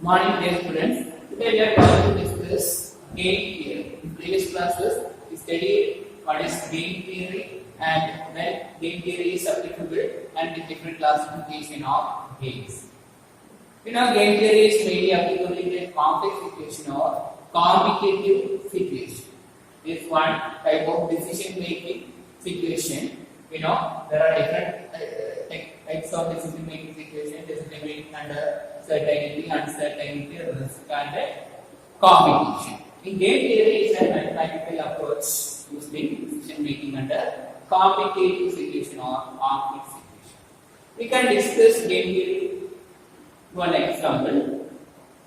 Morning, dear students. Today we are going to discuss game theory. In previous classes, we studied what is game theory and when game theory is applicable and the different classification of games. You know, game theory is mainly applicable in a complex situation or commutative situation. This one type of decision-making situation. You know, there are different types of decision-making situation. Decision-making under certainty, uncertainty, risk, and competition. In game theory, is a mathematical approach using decision-making under competitive situation or conflict situation. We can discuss game theory. One example.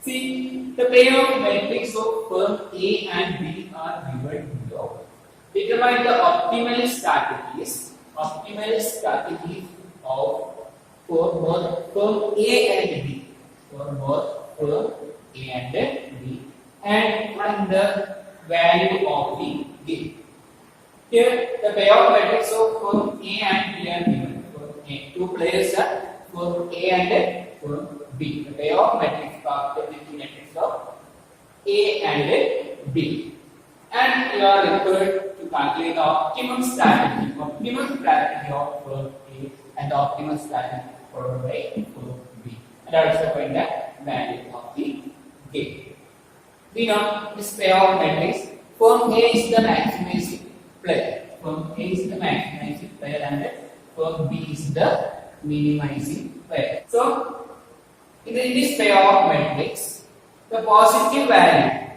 See, the pair of matrix of firm A and B are given below. Determine the optimal strategies of for both firm A and B. For both firm A and B, and find the value of the game. Here, the payoff matrix of firm A and B are given. For A, two players are firm A and firm B. The payoff matrix of A and B. And you are required to calculate the optimum strategy of firm A and the optimum strategy followed by firm B. And also find the value of the game. We know this payoff matrix. Firm A is the maximizing player. Firm A is the maximizing player and firm B is the minimizing player. So, in this payoff matrix, the positive values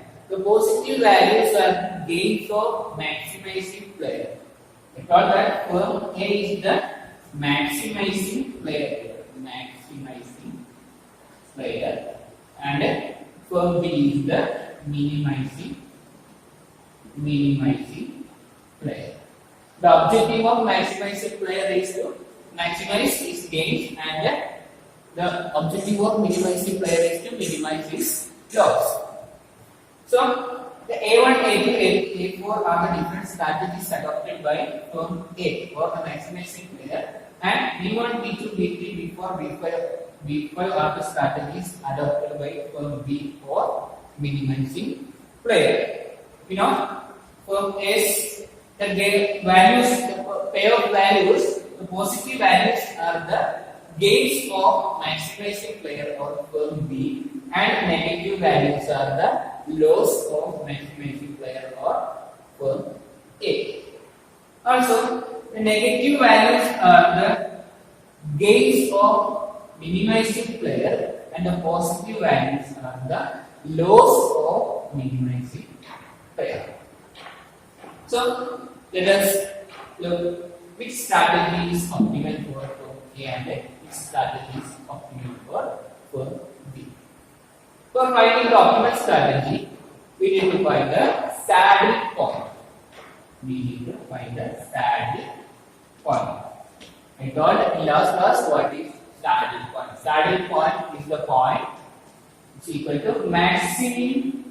are gains of maximizing player. We call that firm A is the maximizing player. And firm B is the minimizing player. The objective of maximizing player is to maximize his gains, and the objective of minimizing player is to minimize his loss. So the A1, A2, A4 are the different strategies adopted by firm A for the maximizing player, and B1, B2, B3, B4, B5 are the strategies adopted by firm B for minimizing player. You know, firm S, the pair of values, the positive values are the gains of maximizing player or firm B, and negative values are the loss of maximizing player or firm A. Also, the negative values are the gains of minimizing player, and the positive values are the loss of minimizing player. So, let us look which strategy is optimal for firm A and which strategy is optimal for firm B. For finding the optimal strategy, we need to find the saddle point. I told in last class what is saddle point. Saddle point is the point which is equal to maximum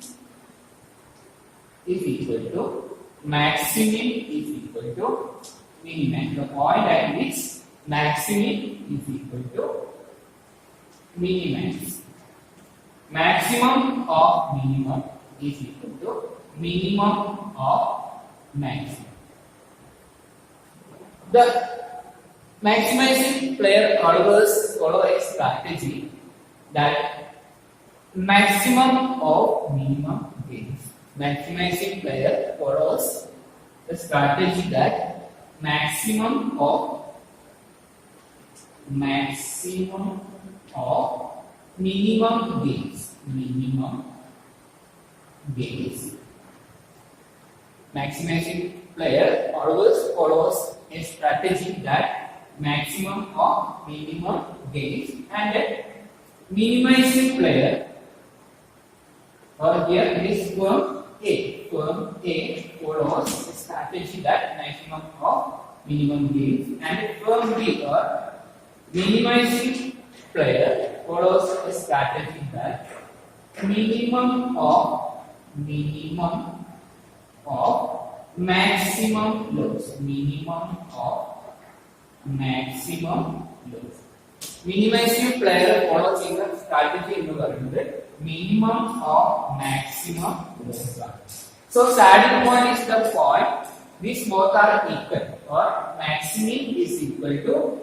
is equal to minimum. The point at which maximum is equal to minimum. Maximum of minimum is equal to minimum of maximum. The maximizing player always follow a strategy that maximum of minimum gains. Maximizing player follows the strategy that maximum of minimum gains. Maximizing player always follows a strategy that maximum of minimum gains, and minimizing player, or here it is firm A. Firm A follows a strategy that maximum of minimum gains, and firm B or minimizing player follows a strategy that minimum of maximum loss. Minimizing player follows in the strategy in the minimum or maximum loss. So saddle point is the point these both are equal or maximum is equal to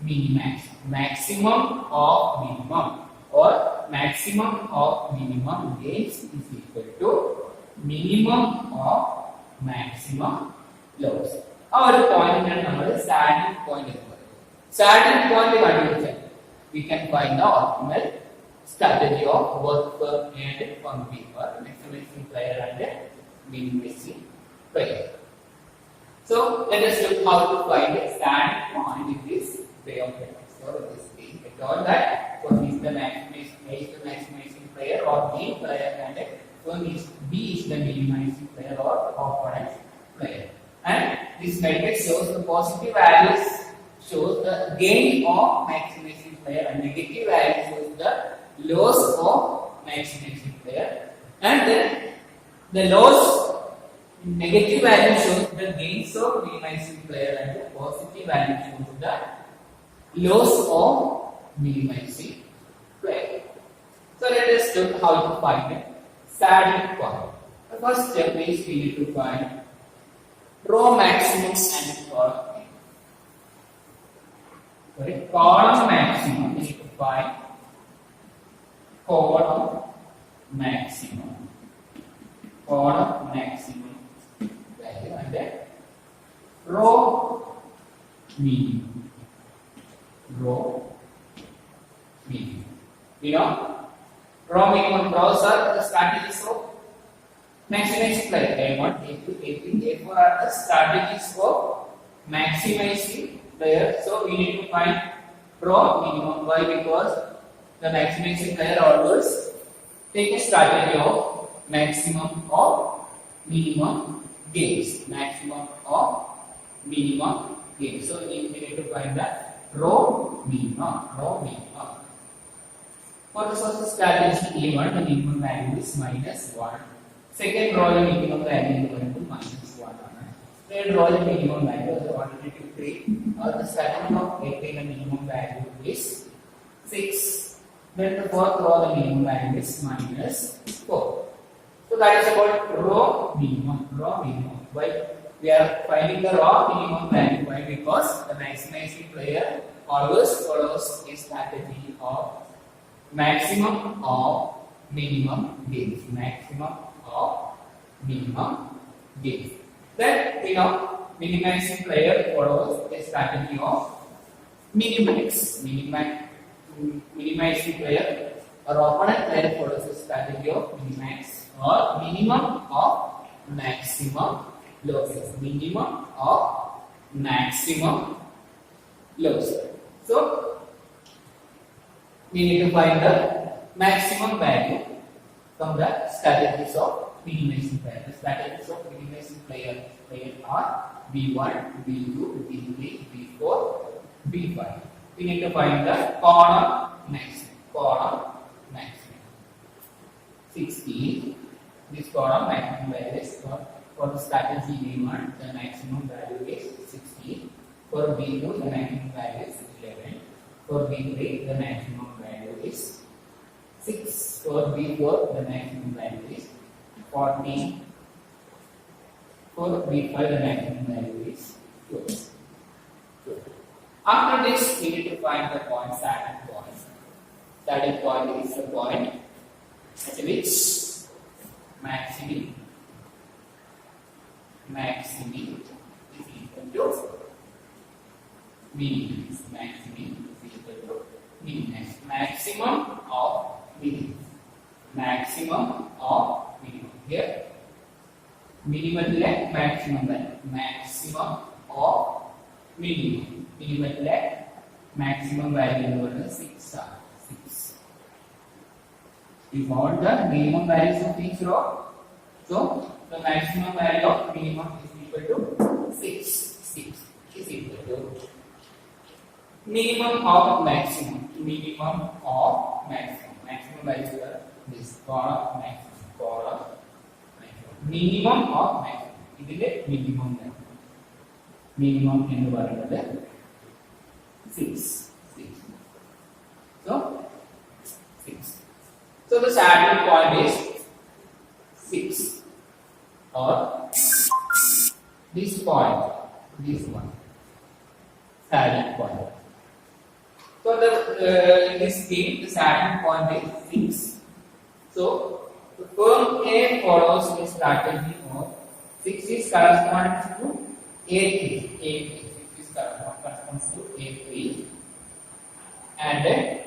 minimax. Maximum of minimum or maximum of minimum gains is equal to minimum of maximum loss. Our point is saddle point. Saddle point we can find the optimal strategy of both firm and firm B or maximizing player and minimizing player. So let us look how to find a saddle point in this way of practice. So this being told that firm is the maximizing player or B player and firm is B is the minimizing player or opponent player. And this matrix shows the positive values shows the gain of maximizing player and negative value shows the loss of maximizing player, and then the loss negative value shows the gains of minimizing player and the positive value shows the loss of minimizing player. So let us look how to find a saddle point. The first step is we need to find row maximum and column column maximum. We need to find column maximum value and then row minimum. You know, row minimum rows are the strategies of maximizing player. A1, A2, A3, A4 are the strategies for maximizing player. So we need to find row minimum. Why? Because the maximizing player always take a strategy of maximum or minimum gains. Maximum or minimum gains. So we need to find the row minimum. For the source strategy A1, the minimum value is -1. Second row, the minimum value is equal to -1. Third row, the minimum value is 1, 2, 3. The starting of A3, the minimum value is 6. Then the fourth row, the minimum value is -4. So that is about row minimum. Why we are finding the raw minimum value? Why? Because the maximizing player always follows a strategy of maximum or minimum gains. Then we know minimizing player follows a strategy of minimax. Minimizing player or opponent player follows a strategy of minimax or minimum of maximum losses. So we need to find the maximum value from the strategies of minimizing player. The strategies of minimizing player are B1, B2, B3, B4, B5. We need to find the column maximum. 16. This column maximum value is for the strategy B1, the maximum value is 16. For B2, the maximum value is 11. For B3, the maximum value is 6. For B4, the maximum value is 14. For B5, the maximum value is 12. After this, we need to find the point saddle point. Saddle point is the point at which maximum is equal to minimum. Maximum of minimum. Here, minimum maximum value. Maximum of minimum. Maximum value is 6. We found the minimum values of each row. So the maximum value of minimum is equal to 6. 6 is equal to minimum of maximum. Maximum values are this column maximum. Minimum of maximum. This is minimum value. Minimum in the 6. So 6. So the saddle point is 6, or this point, this one, saddle point. So in this game, the saddle point is 6. So the firm A follows the strategy of 6 is corresponds to A3. 6 is corresponds to A3, and then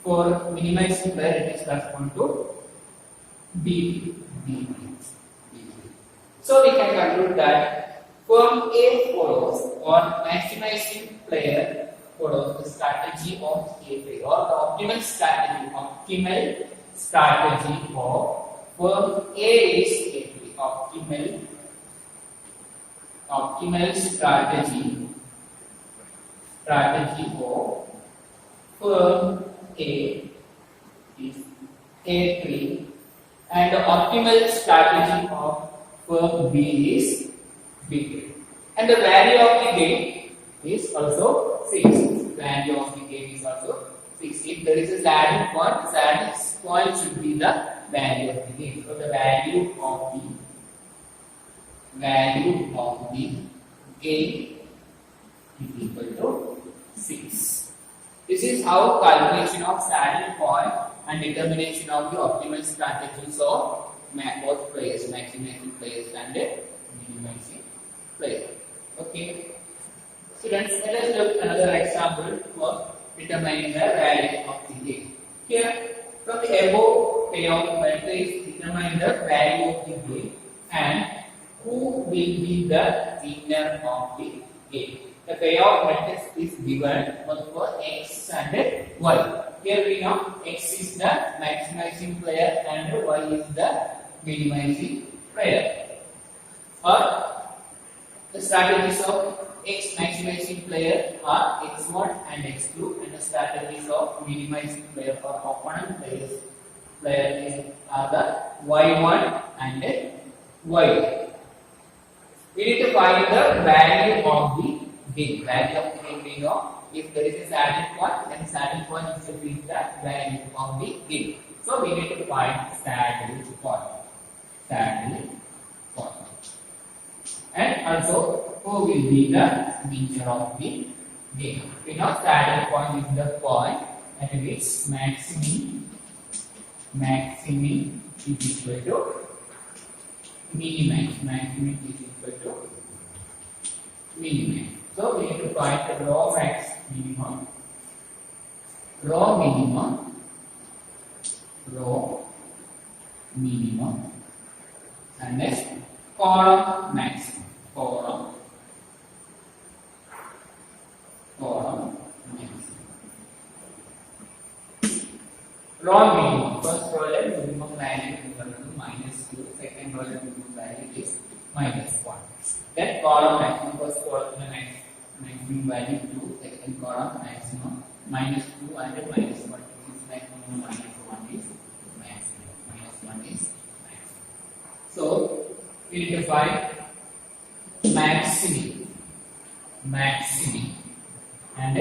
for minimizing player it is correspond to B. So we can conclude that firm A follows, or maximizing player follows the strategy of A3, or the optimal strategy of firm A is A3. Optimal strategy of firm A is A3, and the optimal strategy of firm B is B3. And the value of the game is also 6. Value of the game is also 6. If there is a saddle point, the saddle point should be the value of the game. So the value of the game is equal to 6. This is how calculation of saddle point and determination of the optimal strategies of both players, maximizing players and minimizing players. Okay. Students, let us look another example for determining the value of the game. Here, from the above payout matrix, determine the value of the game and who will be the winner of the game. The payout matrix is given both for x and y. Here we know x is the maximizing player and y is the minimizing player. Or the strategies of x maximizing player are x1 and x2, and the strategies of minimizing player or opponent player are the y1 and y2. We need to find the value of the game. Value of the game we know. If there is a saddle point, then saddle point itself is the value of the game. So we need to find saddle point. And also who will be the winner of the game. We know saddle point is the point at which maximum is equal to minimax. Maximum is equal to minimax. So we need to find the raw max minimum, raw minimum, and next column maximum. Column maximum. Raw minimum. First row minimum value is equal to -2. Second row minimum value is -1. Then column maximum. First column maximum value 2. Second column maximum -2 and -1. This is maximum, -1 is maximum. -1 is maximum. So we need to find maximum and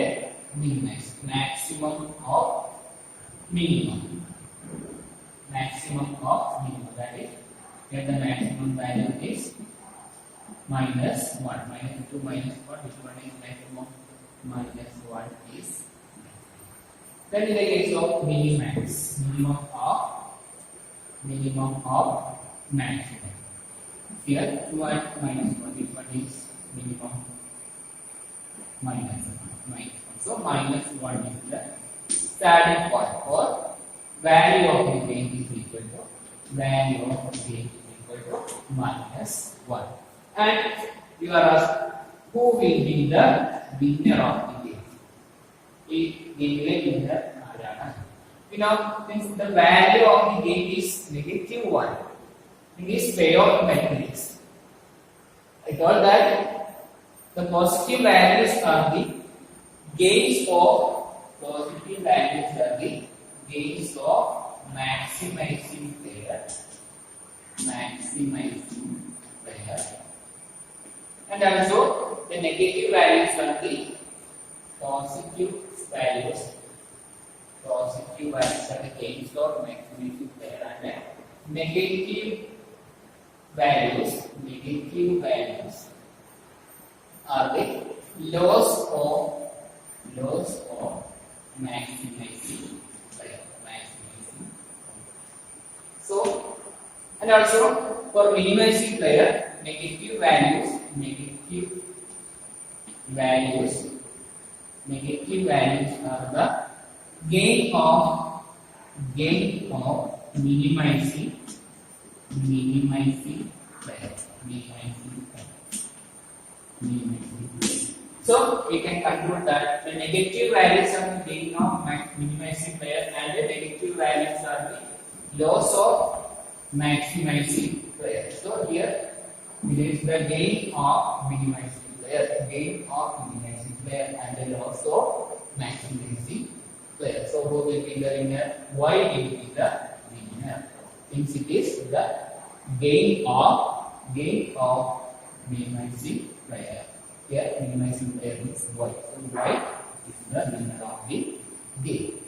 minimax. Maximum of minimum. That is, here the maximum value is -1. -2 -1. Which one is maximum? -1 is. Then in the case of minimax, minimum of maximum. Here 2 and -1, which one is minimum? -1. So -1 is the saddle point, or value of the game is equal to -1. And you are asked who will be the winner of the game. Winner. Since the value of the game is -1 in this payout matrix, I told that the positive values are the gains of maximizing player, and also the negative values are the positive values positive values are the gains or maximizing player, and negative values are the loss or maximizing player. So, and also for minimizing player, negative values are the gain of minimizing player. So we can conclude that the negative values are the gain of minimizing player, and the negative values are the loss of maximizing player. So here it is the gain of minimizing player, and the loss of maximizing player. So who will be the winner? Y will be the winner, since it is the gain of minimizing player. Here minimizing player is Y. So Y is the winner of the game.